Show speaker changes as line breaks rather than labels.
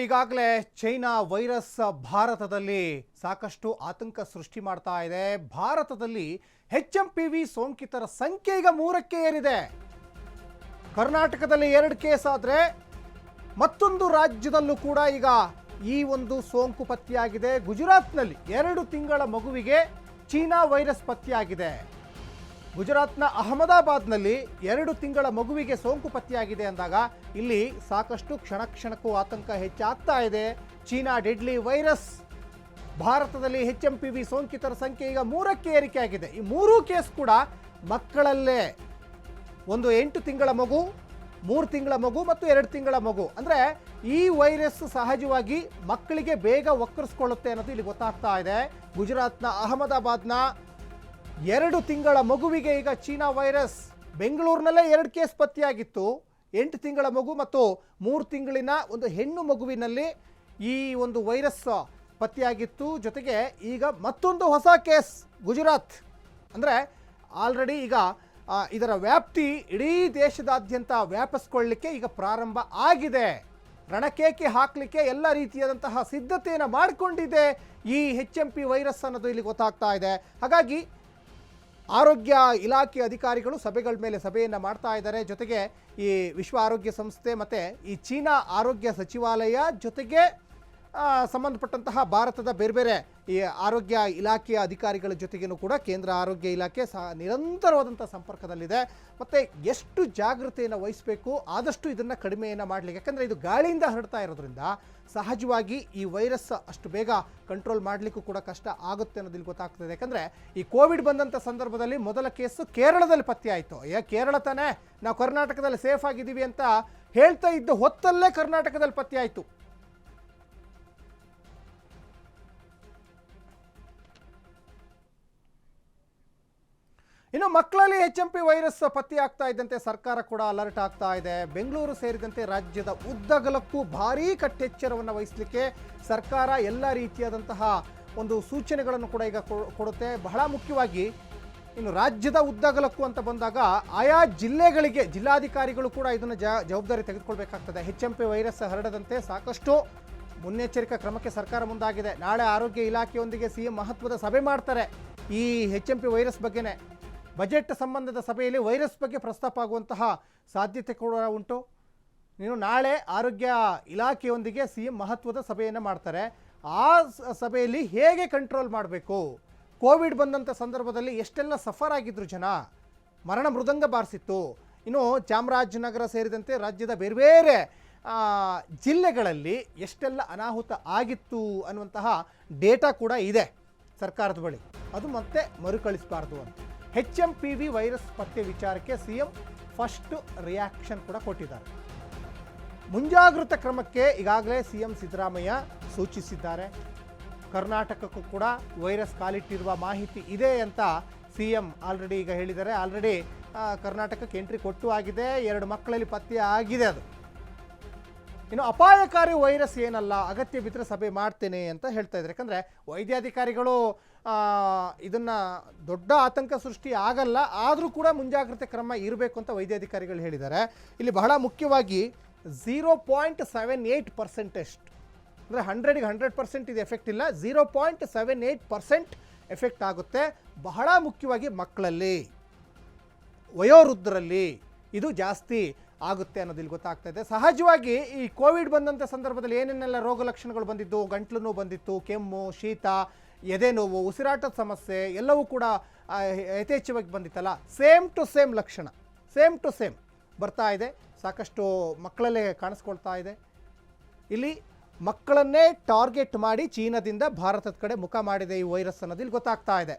ಈಗಾಗಲೇ China virus ಭಾರತದಲ್ಲಿ ಸಾಕಷ್ಟು ಆತಂಕ ಸೃಷ್ಟಿ ಮಾಡ್ತಾ ಇದೆ. ಭಾರತದಲ್ಲಿ HMPV ಸೋಂಕಿತರ ಸಂಖ್ಯೆ ಈಗ 3ಕ್ಕೆ ಏರಿದೆ. ಕರ್ನಾಟಕದಲ್ಲಿ 2 ಕೇಸ್ ಆದರೆ ಮತ್ತೊಂದು ರಾಜ್ಯದಲ್ಲೂ ಕೂಡ ಈಗ ಈ ಒಂದು ಸೋಂಕು ಪತ್ತೆಯಾಗಿದೆ. ಗುಜರಾತ್ನಲ್ಲಿ 2 ತಿಂಗಳ ಮಗುವಿಗೆ ಚೀನಾ ವೈರಸ್ ಪತ್ತೆಯಾಗಿದೆ. ಗುಜರಾತ್ನ ಅಹಮದಾಬಾದ್ನಲ್ಲಿ 2 ತಿಂಗಳ ಮಗುವಿಗೆ ಸೋಂಕು ಪತ್ತೆಯಾಗಿದೆ ಅಂದಾಗ ಇಲ್ಲಿ ಸಾಕಷ್ಟು ಕ್ಷಣಕ್ಕೂ ಆತಂಕ ಹೆಚ್ಚಾಗ್ತಾ ಇದೆ. ಚೀನಾ ಡೆಡ್ಲಿ ವೈರಸ್ ಭಾರತದಲ್ಲಿ HMPV ಸೋಂಕಿತರ ಸಂಖ್ಯೆ ಈಗ 3ಕ್ಕೆ ಏರಿಕೆಯಾಗಿದೆ. ಈ 3 ಕೇಸ್ ಕೂಡ ಮಕ್ಕಳಲ್ಲೇ. ಒಂದು 8 ತಿಂಗಳ ಮಗು, 3 ತಿಂಗಳ ಮಗು ಮತ್ತು 2 ತಿಂಗಳ ಮಗು. ಅಂದರೆ ಈ ವೈರಸ್ ಸಹಜವಾಗಿ ಮಕ್ಕಳಿಗೆ ಬೇಗ ವಕ್ರಿಸ್ಕೊಳ್ಳುತ್ತೆ ಅನ್ನೋದು ಇಲ್ಲಿ ಗೊತ್ತಾಗ್ತಾ ಇದೆ. ಗುಜರಾತ್ನ ಅಹಮದಾಬಾದ್ನ 2 ತಿಂಗಳ ಮಗುವಿಗೆ ಈಗ ಚೀನಾ ವೈರಸ್. ಬೆಂಗಳೂರಿನಲ್ಲೇ 2 ಕೇಸ್ ಪತ್ತೆಯಾಗಿತ್ತು. 8 ತಿಂಗಳ ಮಗು ಮತ್ತು 3 ತಿಂಗಳಿನ ಒಂದು ಹೆಣ್ಣು ಮಗುವಿನಲ್ಲಿ ಈ ಒಂದು ವೈರಸ್ ಪತ್ತೆಯಾಗಿತ್ತು. ಜೊತೆಗೆ ಈಗ ಮತ್ತೊಂದು ಹೊಸ ಕೇಸ್ ಗುಜರಾತ್. ಅಂದರೆ ಆಲ್ರೆಡಿ ಈಗ ಇದರ ವ್ಯಾಪ್ತಿ ಇಡೀ ದೇಶದಾದ್ಯಂತ ವ್ಯಾಪಿಸ್ಕೊಳ್ಳಿಕ್ಕೆ ಈಗ ಪ್ರಾರಂಭ ಆಗಿದೆ. ರಣಕೇಕೆ ಹಾಕಲಿಕ್ಕೆ ಎಲ್ಲ ರೀತಿಯಾದಂತಹ ಸಿದ್ಧತೆಯನ್ನು ಮಾಡಿಕೊಂಡಿದೆ ಈ HMP ವೈರಸ್ ಅನ್ನೋದು ಇಲ್ಲಿ ಗೊತ್ತಾಗ್ತಾ ಇದೆ. ಹಾಗಾಗಿ ಆರೋಗ್ಯ ಇಲಾಖೆ ಅಧಿಕಾರಿಗಳು ಸಭೆಗಳ ಮೇಲೆ ಸಭೆಯನ್ನು ಮಾಡ್ತಾ ಇದ್ದಾರೆ. ಜೊತೆಗೆ ಈ ವಿಶ್ವ ಆರೋಗ್ಯ ಸಂಸ್ಥೆ ಮತ್ತು ಈ ಚೀನಾ ಆರೋಗ್ಯ ಸಚಿವಾಲಯ ಜೊತೆಗೆ ಸಂಬಂಧಪಟ್ಟಂತಹ ಭಾರತದ ಬೇರೆ ಬೇರೆ ಈ ಆರೋಗ್ಯ ಇಲಾಖೆಯ ಅಧಿಕಾರಿಗಳ ಜೊತೆಗೇನು ಕೂಡ ಕೇಂದ್ರ ಆರೋಗ್ಯ ಇಲಾಖೆ ನಿರಂತರವಾದಂಥ ಸಂಪರ್ಕದಲ್ಲಿದೆ. ಮತ್ತು ಎಷ್ಟು ಜಾಗೃತೆಯನ್ನು ವಹಿಸಬೇಕು, ಆದಷ್ಟು ಇದನ್ನು ಕಡಿಮೆಯನ್ನು ಮಾಡಲಿಕ್ಕೆ. ಯಾಕಂದರೆ ಇದು ಗಾಳಿಯಿಂದ ಹರಡ್ತಾ ಇರೋದ್ರಿಂದ ಸಹಜವಾಗಿ ಈ ವೈರಸ್ ಅಷ್ಟು ಬೇಗ ಕಂಟ್ರೋಲ್ ಮಾಡಲಿಕ್ಕೂ ಕೂಡ ಕಷ್ಟ ಆಗುತ್ತೆ ಅನ್ನೋದು ಇಲ್ಲಿ ಗೊತ್ತಾಗ್ತದೆ. ಯಾಕಂದರೆ ಈ ಕೋವಿಡ್ ಬಂದಂಥ ಸಂದರ್ಭದಲ್ಲಿ ಮೊದಲ ಕೇಸು ಕೇರಳದಲ್ಲಿ ಪತ್ತೆ ಆಯಿತು. ಕೇರಳ ತಾನೇ ನಾವು ಕರ್ನಾಟಕದಲ್ಲಿ ಸೇಫ್ ಆಗಿದ್ದೀವಿ ಅಂತ ಹೇಳ್ತಾ ಇದ್ದ ಹೊತ್ತಲ್ಲೇ ಕರ್ನಾಟಕದಲ್ಲಿ ಪತ್ತೆ ಆಯಿತು. ಇನ್ನು ಮಕ್ಕಳಲ್ಲಿ HMP ವೈರಸ್ ಪತ್ತೆಯಾಗ್ತಾ ಇದ್ದಂತೆ ಸರ್ಕಾರ ಕೂಡ ಅಲರ್ಟ್ ಆಗ್ತಾ ಇದೆ. ಬೆಂಗಳೂರು ಸೇರಿದಂತೆ ರಾಜ್ಯದ ಉದ್ದಗಲಕ್ಕೂ ಭಾರೀ ಕಟ್ಟೆಚ್ಚರವನ್ನು ವಹಿಸಲಿಕ್ಕೆ ಸರ್ಕಾರ ಎಲ್ಲ ರೀತಿಯಾದಂತಹ ಒಂದು ಸೂಚನೆಗಳನ್ನು ಕೂಡ ಈಗ ಕೊಡುತ್ತೆ. ಬಹಳ ಮುಖ್ಯವಾಗಿ ಇನ್ನು ರಾಜ್ಯದ ಉದ್ದಗಲಕ್ಕೂ ಅಂತ ಬಂದಾಗ ಆಯಾ ಜಿಲ್ಲೆಗಳಿಗೆ ಜಿಲ್ಲಾಧಿಕಾರಿಗಳು ಕೂಡ ಇದನ್ನು ಜವಾಬ್ದಾರಿ ತೆಗೆದುಕೊಳ್ಬೇಕಾಗ್ತದೆ. HMP ವೈರಸ್ ಹರಡದಂತೆ ಸಾಕಷ್ಟು ಮುನ್ನೆಚ್ಚರಿಕಾ ಕ್ರಮಕ್ಕೆ ಸರ್ಕಾರ ಮುಂದಾಗಿದೆ. ನಾಳೆ ಆರೋಗ್ಯ ಇಲಾಖೆಯೊಂದಿಗೆ CM ಮಹತ್ವದ ಸಭೆ ಮಾಡ್ತಾರೆ ಈ HMP ವೈರಸ್ ಬಗ್ಗೆನೇ. ಬಜೆಟ್ ಸಂಬಂಧದ ಸಭೆಯಲ್ಲಿ ವೈರಸ್ ಬಗ್ಗೆ ಪ್ರಸ್ತಾಪ ಆಗುವಂತಹ ಸಾಧ್ಯತೆ ಕೂಡ ಉಂಟು. ನಾಳೆ ಆರೋಗ್ಯ ಇಲಾಖೆಯೊಂದಿಗೆ CM ಮಹತ್ವದ ಸಭೆಯನ್ನು ಮಾಡ್ತಾರೆ. ಆ ಸಭೆಯಲ್ಲಿ ಹೇಗೆ ಕಂಟ್ರೋಲ್ ಮಾಡಬೇಕು, ಕೋವಿಡ್ ಬಂದಂಥ ಸಂದರ್ಭದಲ್ಲಿ ಎಷ್ಟೆಲ್ಲ ಸಫರ್ ಆಗಿದ್ರು ಜನ, ಮರಣ ಮೃದಂಗ ಬಾರಿಸಿತ್ತು. ಇನ್ನು ಚಾಮರಾಜನಗರ ಸೇರಿದಂತೆ ರಾಜ್ಯದ ಬೇರೆ ಬೇರೆ ಜಿಲ್ಲೆಗಳಲ್ಲಿ ಎಷ್ಟೆಲ್ಲ ಅನಾಹುತ ಆಗಿತ್ತು ಅನ್ನುವಂತಹ ಡೇಟಾ ಕೂಡ ಇದೆ ಸರ್ಕಾರದ ಬಳಿ. ಅದು ಮತ್ತೆ ಮರುಕಳಿಸಬಾರ್ದು ಅಂತ HMPV ವೈರಸ್ ಪತ್ತೆ ವಿಚಾರಕ್ಕೆ CM ಫಸ್ಟ್ ರಿಯಾಕ್ಷನ್ ಕೂಡ ಕೊಟ್ಟಿದ್ದಾರೆ. ಮುಂಜಾಗ್ರತಾ ಕ್ರಮಕ್ಕೆ ಈಗಾಗಲೇ CM ಸಿದ್ದರಾಮಯ್ಯ ಸೂಚಿಸಿದ್ದಾರೆ. ಕರ್ನಾಟಕಕ್ಕೂ ಕೂಡ ವೈರಸ್ ಕಾಲಿಟ್ಟಿರುವ ಮಾಹಿತಿ ಇದೆ ಅಂತ CM ಆಲ್ರೆಡಿ ಈಗ ಹೇಳಿದ್ದಾರೆ. ಆಲ್ರೆಡಿ ಕರ್ನಾಟಕಕ್ಕೆ ಎಂಟ್ರಿ ಕೊಟ್ಟು ಆಗಿದೆ. 2 ಮಕ್ಕಳಲ್ಲಿ ಪತ್ತೆ ಆಗಿದೆ. ಅದು ಇನ್ನು ಅಪಾಯಕಾರಿ ವೈರಸ್ ಏನಲ್ಲ, ಅಗತ್ಯ ಬಿದ್ದರೆ ಸಭೆ ಮಾಡ್ತೇನೆ ಅಂತ ಹೇಳ್ತಾ ಇದ್ದಾರೆ. ಯಾಕಂದರೆ ವೈದ್ಯಾಧಿಕಾರಿಗಳು ಇದನ್ನು ದೊಡ್ಡ ಆತಂಕ ಸೃಷ್ಟಿ ಆಗಲ್ಲ, ಆದರೂ ಕೂಡ ಮುಂಜಾಗ್ರತೆ ಕ್ರಮ ಇರಬೇಕು ಅಂತ ವೈದ್ಯಾಧಿಕಾರಿಗಳು ಹೇಳಿದ್ದಾರೆ. ಇಲ್ಲಿ ಬಹಳ ಮುಖ್ಯವಾಗಿ 0.78% ಅಂದರೆ 100ಗೆ 100% ಇದು ಎಫೆಕ್ಟ್ ಇಲ್ಲ, 0.78% ಎಫೆಕ್ಟ್ ಆಗುತ್ತೆ. ಬಹಳ ಮುಖ್ಯವಾಗಿ ಮಕ್ಕಳಲ್ಲಿ, ವಯೋವೃದ್ಧರಲ್ಲಿ ಇದು ಜಾಸ್ತಿ ಆಗುತ್ತೆ ಅನ್ನೋದಿಲ್ಲಿ ಗೊತ್ತಾಗ್ತಾ ಇದೆ. ಸಹಜವಾಗಿ ಈ ಕೋವಿಡ್ ಬಂದಂಥ ಸಂದರ್ಭದಲ್ಲಿ ಏನೇನೆಲ್ಲ ರೋಗ ಲಕ್ಷಣಗಳು ಬಂದಿದ್ದು, ಗಂಟ್ಲು ನೋವು ಬಂದಿತ್ತು, ಕೆಮ್ಮು, ಶೀತ, ಎದೆ ನೋವು, ಉಸಿರಾಟದ ಸಮಸ್ಯೆ ಎಲ್ಲವೂ ಕೂಡ ಯಥೇಚ್ಛವಾಗಿ ಬಂದಿತ್ತಲ್ಲ, ಸೇಮ್ ಟು ಸೇಮ್ ಲಕ್ಷಣ ಬರ್ತಾ ಇದೆ. ಸಾಕಷ್ಟು ಮಕ್ಕಳಲ್ಲೇ ಕಾಣಿಸ್ಕೊಳ್ತಾ ಇದೆ. ಇಲ್ಲಿ ಮಕ್ಕಳನ್ನೇ ಟಾರ್ಗೆಟ್ ಮಾಡಿ ಚೀನಾದಿಂದ ಭಾರತದ ಕಡೆ ಮುಖ ಮಾಡಿದೆ ಈ ವೈರಸ್ ಅನ್ನೋದು ಇಲ್ಲಿ ಗೊತ್ತಾಗ್ತಾ ಇದೆ.